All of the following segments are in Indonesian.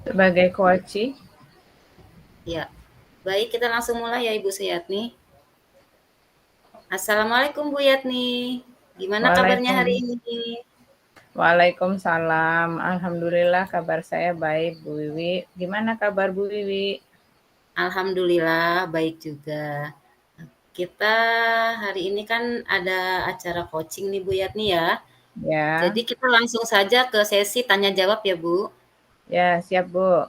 sebagai coach. Ya, baik kita langsung mulai ya Ibu Suyatni. Assalamualaikum Bu Yatni, gimana kabarnya hari Waalaikum ini? Waalaikumsalam. Alhamdulillah kabar saya baik, Bu Wiwi. Gimana kabar Bu Wiwi? Alhamdulillah baik juga. Kita hari ini kan ada acara coaching nih Bu Yatni ya. Ya, Jadi kita langsung saja ke sesi tanya jawab ya Bu. ya siap Bu.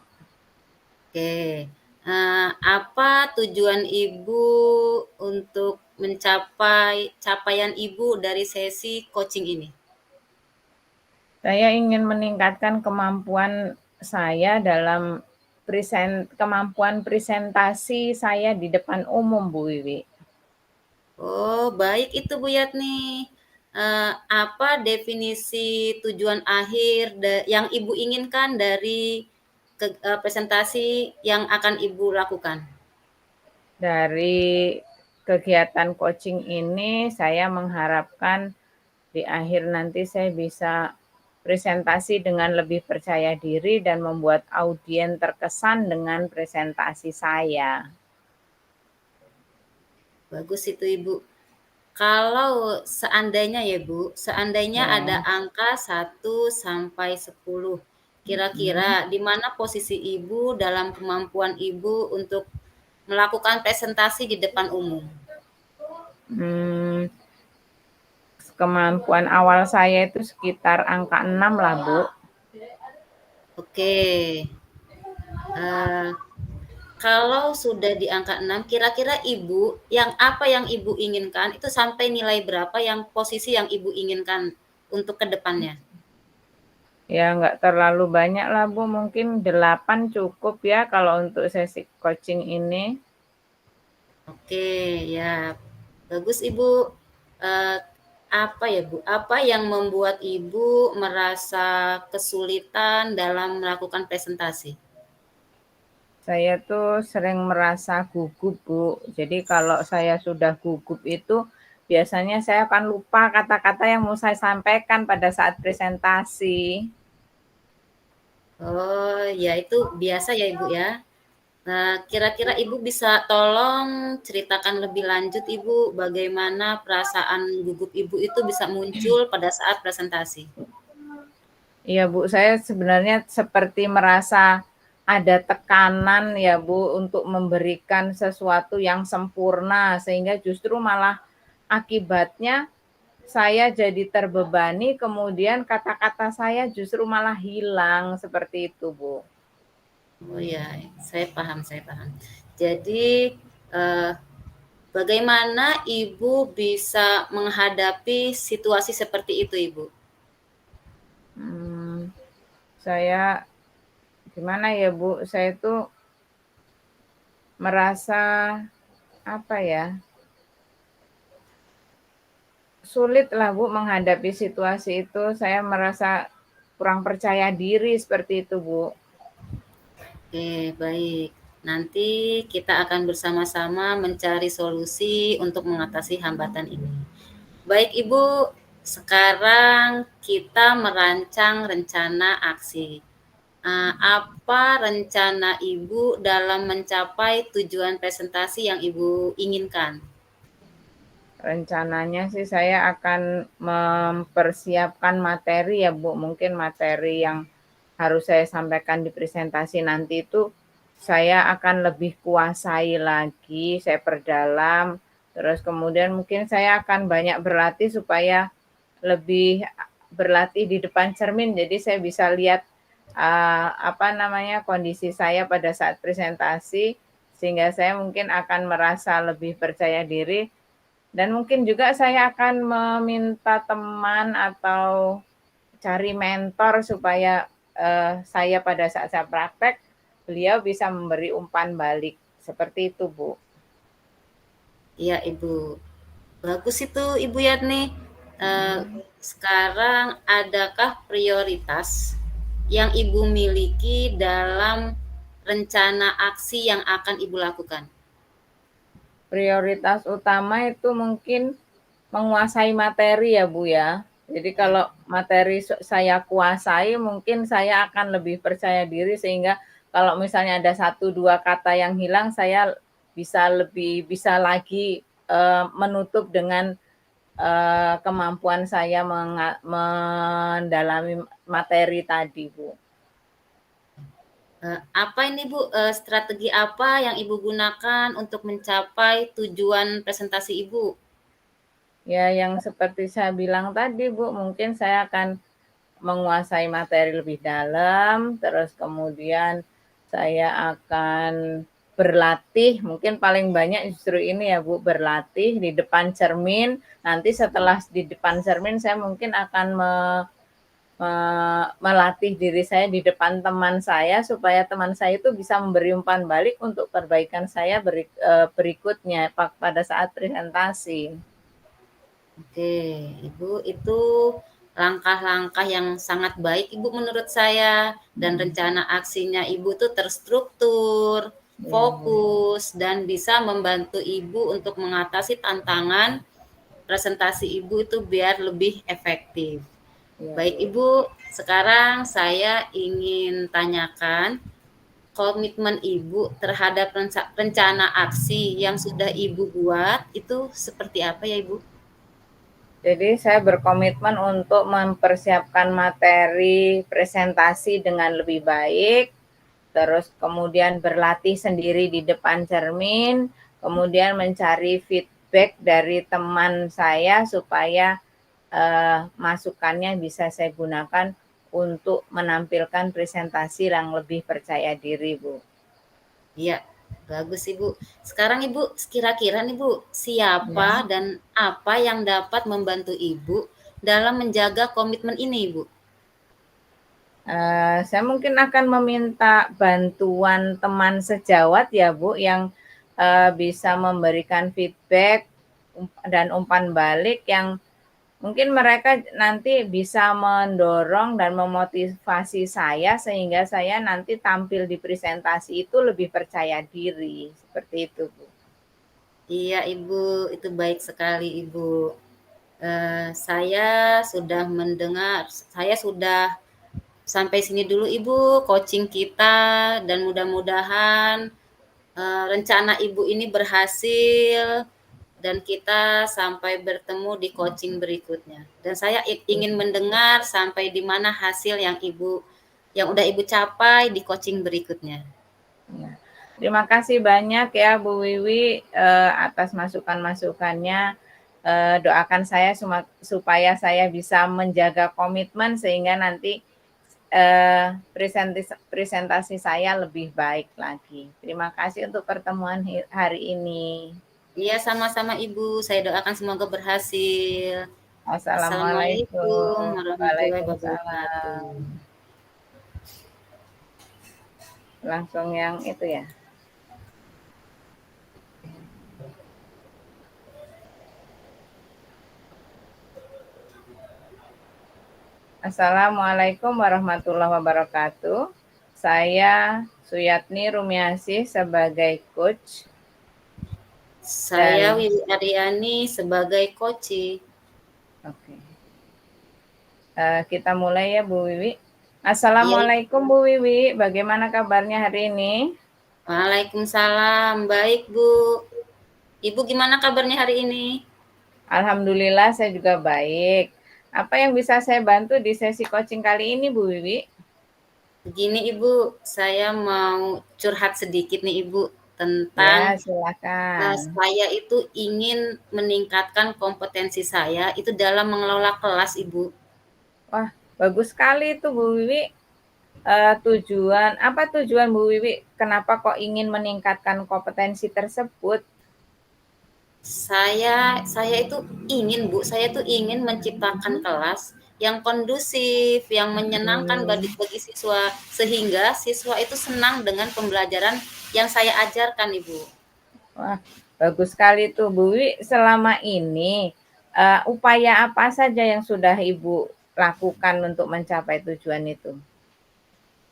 Oke, apa tujuan Ibu untuk mencapai capaian Ibu dari sesi coaching ini? Saya ingin meningkatkan kemampuan saya dalam kemampuan presentasi saya di depan umum, Bu Wiwi. Oh, baik itu Bu Yatni. Apa definisi tujuan akhir yang Ibu inginkan dari presentasi yang akan Ibu lakukan? Dari kegiatan coaching ini saya mengharapkan di akhir nanti saya bisa presentasi dengan lebih percaya diri dan membuat audien terkesan dengan presentasi saya. Bagus itu Ibu. Kalau seandainya ya Bu, seandainya ada Ya. angka 1 sampai 10, kira-kira Mhm. di mana posisi Ibu dalam kemampuan Ibu untuk melakukan presentasi di depan umum? Hmm, Kemampuan awal saya itu sekitar angka 6 lah, Bu. Oke. Eh, Kalau sudah di angka 6, kira-kira Ibu, apa yang Ibu inginkan, itu sampai nilai berapa yang posisi yang Ibu inginkan untuk ke depannya? Ya nggak terlalu banyak lah, Bu. Mungkin 8 cukup ya kalau untuk sesi coaching ini. Oke, ya. Bagus Ibu. Eh, apa ya Bu? Apa yang membuat Ibu merasa kesulitan dalam melakukan presentasi? Saya tuh sering merasa gugup, Bu. Jadi kalau saya sudah gugup itu biasanya saya akan lupa kata-kata yang mau saya sampaikan pada saat presentasi. Oh, ya itu biasa ya Ibu ya. Nah, kira-kira Ibu bisa tolong ceritakan lebih lanjut Ibu, bagaimana perasaan gugup Ibu itu bisa muncul pada saat presentasi? Iya, Bu, saya sebenarnya seperti merasa ada tekanan ya, Bu, untuk memberikan sesuatu yang sempurna sehingga justru malah akibatnya saya jadi terbebani, kemudian kata-kata saya justru malah hilang, seperti itu, Bu. Oh ya, saya paham, saya paham. Jadi, eh, bagaimana Ibu bisa menghadapi situasi seperti itu, Ibu? Hmm, saya gimana ya, Bu, saya tuh merasa apa ya, sulit lah, Bu, menghadapi situasi itu. Saya merasa kurang percaya diri seperti itu, Bu. Oke, baik. Nanti kita akan bersama-sama mencari solusi untuk mengatasi hambatan ini. Baik Ibu, sekarang kita merancang rencana aksi. Apa rencana Ibu dalam mencapai tujuan presentasi yang Ibu inginkan? Rencananya sih saya akan mempersiapkan materi ya, Bu. Mungkin materi yang harus saya sampaikan di presentasi nanti itu saya akan lebih kuasai lagi, saya perdalam, terus kemudian mungkin saya akan banyak berlatih supaya lebih berlatih di depan cermin. Jadi saya bisa lihat apa namanya kondisi saya pada saat presentasi sehingga saya mungkin akan merasa lebih percaya diri dan mungkin juga saya akan meminta teman atau cari mentor supaya saya pada saat saya praktek, beliau bisa memberi umpan balik. Seperti itu, Bu. Iya Ibu, bagus itu Ibu Yatni. Eh, Sekarang adakah prioritas yang Ibu miliki dalam rencana aksi yang akan Ibu lakukan? Prioritas utama itu mungkin menguasai materi ya, Bu ya. Jadi Ya. kalau materi saya kuasai, mungkin saya akan lebih percaya diri sehingga kalau misalnya ada 1, 2 kata yang hilang, saya bisa lagi, menutup dengan, kemampuan saya mendalami materi tadi, Bu. Apa ini Bu, strategi apa yang Ibu gunakan untuk mencapai tujuan presentasi Ibu? Ya yang seperti saya bilang tadi, Bu, mungkin saya akan menguasai materi lebih dalam, terus kemudian saya akan berlatih, mungkin paling banyak justru ini ya Bu, berlatih di depan cermin, nanti setelah di depan cermin saya mungkin akan melatih diri saya di depan teman saya, supaya teman saya itu bisa memberi umpan balik untuk perbaikan saya berikutnya pada saat presentasi. Oke, Ibu, itu langkah-langkah yang sangat baik Ibu menurut saya, dan rencana aksinya Ibu tuh terstruktur, Iya Bu, fokus, dan bisa membantu Ibu untuk mengatasi tantangan presentasi Ibu itu biar lebih efektif. iya Baik Bu. Ibu, sekarang saya ingin tanyakan komitmen Ibu terhadap rencana aksi yang sudah Ibu buat itu seperti apa ya Ibu? Jadi saya berkomitmen untuk mempersiapkan materi presentasi dengan lebih baik, terus kemudian berlatih sendiri di depan cermin, kemudian mencari feedback dari teman saya supaya masukannya bisa saya gunakan untuk menampilkan presentasi yang lebih percaya diri, Bu. Iya, bagus Ibu. Sekarang Ibu, kira-kira nih Bu, siapa Ya. dan apa yang dapat membantu Ibu dalam menjaga komitmen ini Ibu? Saya mungkin akan meminta bantuan teman sejawat ya Bu, yang bisa memberikan feedback dan umpan balik yang mungkin mereka nanti bisa mendorong dan memotivasi saya sehingga saya nanti tampil di presentasi itu lebih percaya diri, seperti itu Bu. Iya Ibu, itu baik sekali Ibu. Saya sudah mendengar, saya sudah sampai sini dulu Ibu coaching kita, dan mudah-mudahan rencana Ibu ini berhasil dan kita sampai bertemu di coaching berikutnya. Dan saya ingin mendengar sampai di mana hasil yang udah Ibu capai di coaching berikutnya. Ya. Terima kasih banyak ya Bu Wiwi atas masukan-masukannya. Doakan saya supaya saya bisa menjaga komitmen sehingga nanti presentasi saya lebih baik lagi. Terima kasih untuk pertemuan hari ini. Iya, sama-sama Ibu. Saya doakan semoga berhasil. Assalamualaikum Assalamualaikum. warahmatullahi wabarakatuh. Waalaikumsalam. Langsung yang itu ya. Assalamualaikum warahmatullahi wabarakatuh. Saya Suyatni Rumiasih sebagai coach Saya dan Wiwi Aryani sebagai coach. oke. Kita mulai ya Bu Wiwi. Iya, Assalamualaikum Bu Wiwi, bagaimana kabarnya hari ini? Waalaikumsalam. Baik, Bu. Ibu gimana kabarnya hari ini? Alhamdulillah saya juga baik. Apa yang bisa saya bantu di sesi coaching kali ini Bu Wiwi? Begini Ibu, saya mau curhat sedikit nih Ibu tentang Ya, silakan. saya itu ingin meningkatkan kompetensi saya itu dalam mengelola kelas Ibu. Wah, bagus sekali itu Bu Wiwi. Apa tujuan Bu Wiwi? Kenapa kok ingin meningkatkan kompetensi tersebut? Saya itu ingin Bu, saya itu ingin menciptakan kelas yang kondusif, yang menyenangkan bagi Hmm. bagi siswa, sehingga siswa itu senang dengan pembelajaran yang saya ajarkan Ibu. Wah, bagus sekali tuh Bu Wiwi. Selama ini upaya apa saja yang sudah Ibu lakukan untuk mencapai tujuan itu?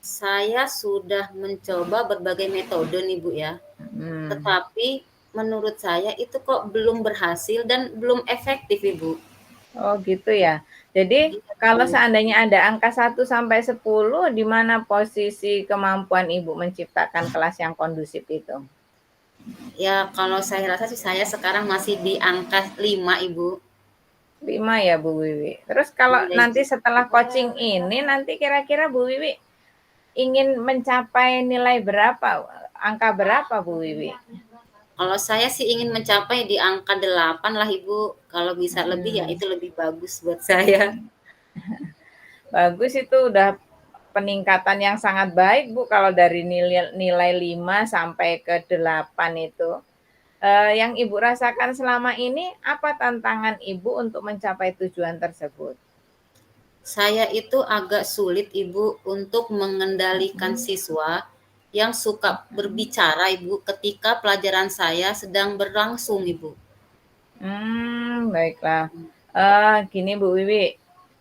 Saya sudah mencoba berbagai metode nih Bu ya, Hmm. tetapi menurut saya itu kok belum berhasil dan belum efektif Ibu. Oh gitu ya. Jadi Iya, kalau Bu. seandainya ada angka 1 sampai 10, di mana posisi kemampuan Ibu menciptakan kelas yang kondusif itu? Ya, kalau saya rasa sih saya sekarang masih di angka 5, Ibu. 5 ya Bu Wiwi. Terus kalau Iya, nanti Ibu. setelah coaching ini, nanti kira-kira Bu Wiwi ingin mencapai nilai berapa, angka berapa Bu Wiwi? Kalau saya sih ingin mencapai di angka 8 lah Ibu, kalau bisa lebih ya Hmm. itu lebih bagus buat saya. Bagus, itu udah peningkatan yang sangat baik Bu, kalau dari nilai 5 sampai ke 8 itu. Yang Ibu rasakan selama ini, apa tantangan Ibu untuk mencapai tujuan tersebut? Saya itu agak sulit Ibu untuk mengendalikan Mhm, siswa yang suka mhm. berbicara Ibu ketika pelajaran saya sedang berlangsung Ibu. Baiklah. Gini Bu Wiwi,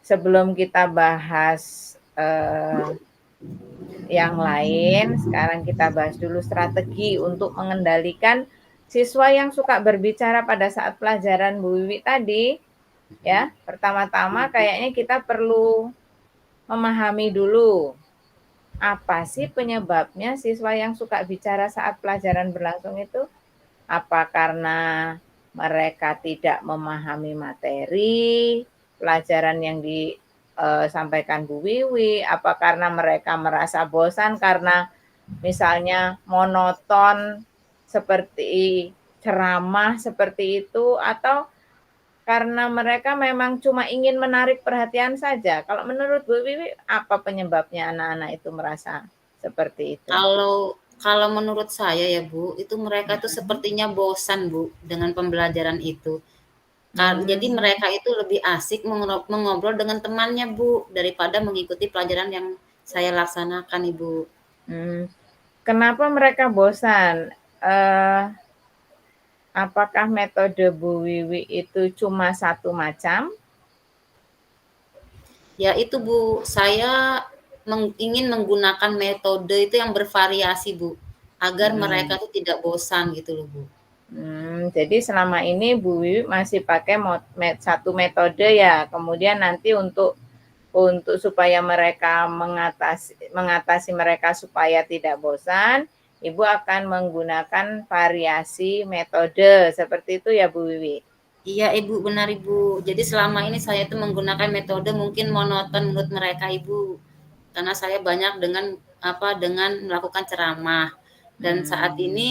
sebelum kita bahas, yang lain, sekarang kita bahas dulu strategi untuk mengendalikan siswa yang suka berbicara pada saat pelajaran Bu Wiwi tadi, ya. Pertama-tama kayaknya kita perlu memahami dulu, apa sih penyebabnya siswa yang suka bicara saat pelajaran berlangsung itu? Apa karena mereka tidak memahami materi pelajaran yang disampaikan Bu Wiwi? Apa karena mereka merasa bosan karena misalnya monoton seperti ceramah seperti itu, atau karena mereka memang cuma ingin menarik perhatian saja? Kalau menurut Bu Wiwi, apa penyebabnya anak-anak itu merasa seperti itu? Kalau kalau menurut saya ya Bu, itu mereka tuh Mhm. sepertinya bosan Bu dengan pembelajaran itu. Jadi Mmm. mereka itu lebih asik mengobrol dengan temannya Bu, daripada mengikuti pelajaran yang saya laksanakan Ibu. Kenapa mereka bosan? Eee, apakah metode Bu Wiwi itu cuma satu macam? Ya itu Bu, saya ingin menggunakan metode itu yang bervariasi Bu, agar Mmm, mereka tuh tidak bosan gitu loh Bu. jadi selama ini Bu Wiwi masih pakai satu metode ya, kemudian nanti untuk supaya mereka mengatasi mereka supaya tidak bosan, Ibu akan menggunakan variasi metode, seperti itu ya Bu Wiwi? Iya Ibu, benar Ibu. Jadi selama ini saya tuh menggunakan metode mungkin monoton menurut mereka Ibu. Karena saya banyak dengan melakukan ceramah. Dan saat Mmm, ini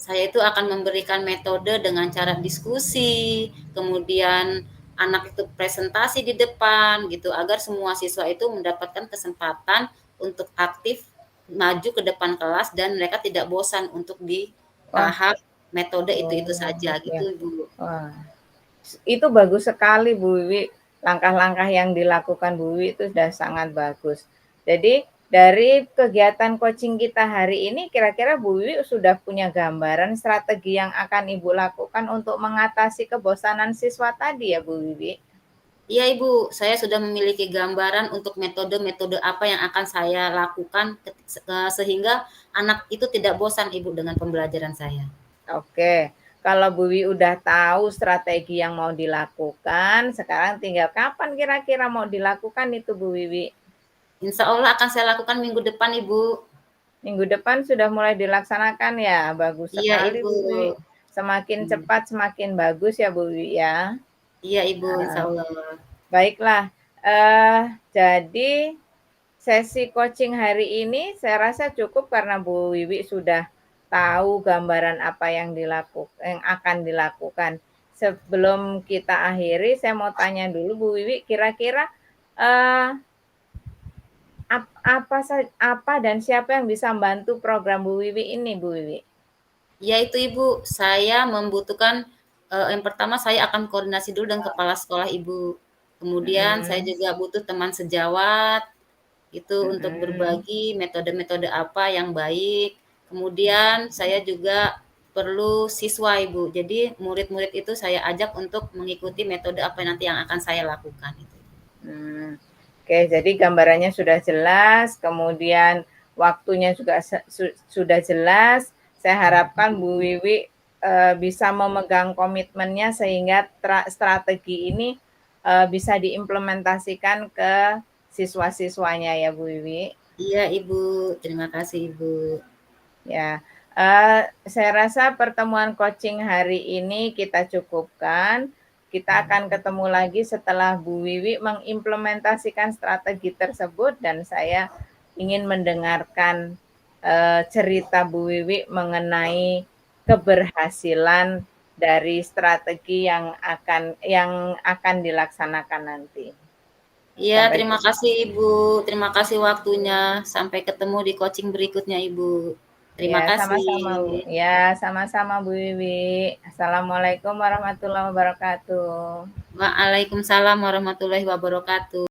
saya itu akan memberikan metode dengan cara diskusi, kemudian anak itu presentasi di depan gitu, agar semua siswa itu mendapatkan kesempatan untuk aktif maju ke depan kelas dan mereka tidak bosan untuk di wah, tahap metode itu-itu oh, saja oke. gitu Ibu. Wah. Itu bagus sekali Bu Wiwi, langkah-langkah yang dilakukan Bu Wiwi itu sudah sangat bagus. Jadi dari kegiatan coaching kita hari ini, kira-kira Bu Wiwi sudah punya gambaran strategi yang akan Ibu lakukan untuk mengatasi kebosanan siswa tadi ya Bu Wiwi? Iya Ibu, saya sudah memiliki gambaran untuk metode-metode apa yang akan saya lakukan sehingga anak itu tidak bosan Ibu dengan pembelajaran saya. Oke, kalau Bu Wiwi udah tahu strategi yang mau dilakukan, sekarang tinggal kapan kira-kira mau dilakukan itu Bu Wiwi? Insya Allah akan saya lakukan minggu depan Ibu. Minggu depan sudah mulai dilaksanakan ya? Bagus Iya sekali Ibu. Bu Wiwi. Semakin Hmm. cepat semakin bagus ya Bu Wiwi ya. Iya Ibu, insya Heeh. Allah. Baiklah, jadi sesi coaching hari ini saya rasa cukup karena Bu Wiwi sudah tahu gambaran apa yang akan dilakukan. Sebelum kita akhiri, saya mau tanya dulu Bu Wiwi, kira-kira, eee, apa dan siapa yang bisa membantu program Bu Wiwi ini, Bu Wiwi? Ya itu Ibu, saya membutuhkan, yang pertama saya akan koordinasi dulu dengan kepala sekolah Ibu. Kemudian saya Mhm, juga butuh teman sejawat, itu untuk mhm, berbagi metode-metode apa yang baik. Kemudian saya juga perlu siswa Ibu. Jadi murid-murid itu saya ajak untuk mengikuti metode apa nanti yang akan saya lakukan itu. mmm. Oke, jadi gambarannya sudah jelas, kemudian waktunya juga sudah jelas. Saya harapkan Bu Wiwi, bisa memegang komitmennya sehingga strategi ini bisa diimplementasikan ke siswa-siswanya ya Bu Wiwi. Iya Ibu, terima kasih Ibu. Ya, saya rasa pertemuan coaching hari ini kita cukupkan. Kita akan ketemu lagi setelah Bu Wiwi mengimplementasikan strategi tersebut dan saya ingin mendengarkan cerita Bu Wiwi mengenai keberhasilan dari strategi yang akan dilaksanakan nanti. Iya, Sampai terima kasih Ibu. Terima kasih waktunya. Sampai ketemu di coaching berikutnya Ibu. Terima ya, kasih. sama-sama Bu. Ya, sama-sama Bu Wiwi. Assalamualaikum warahmatullahi wabarakatuh. Waalaikumsalam warahmatullahi wabarakatuh.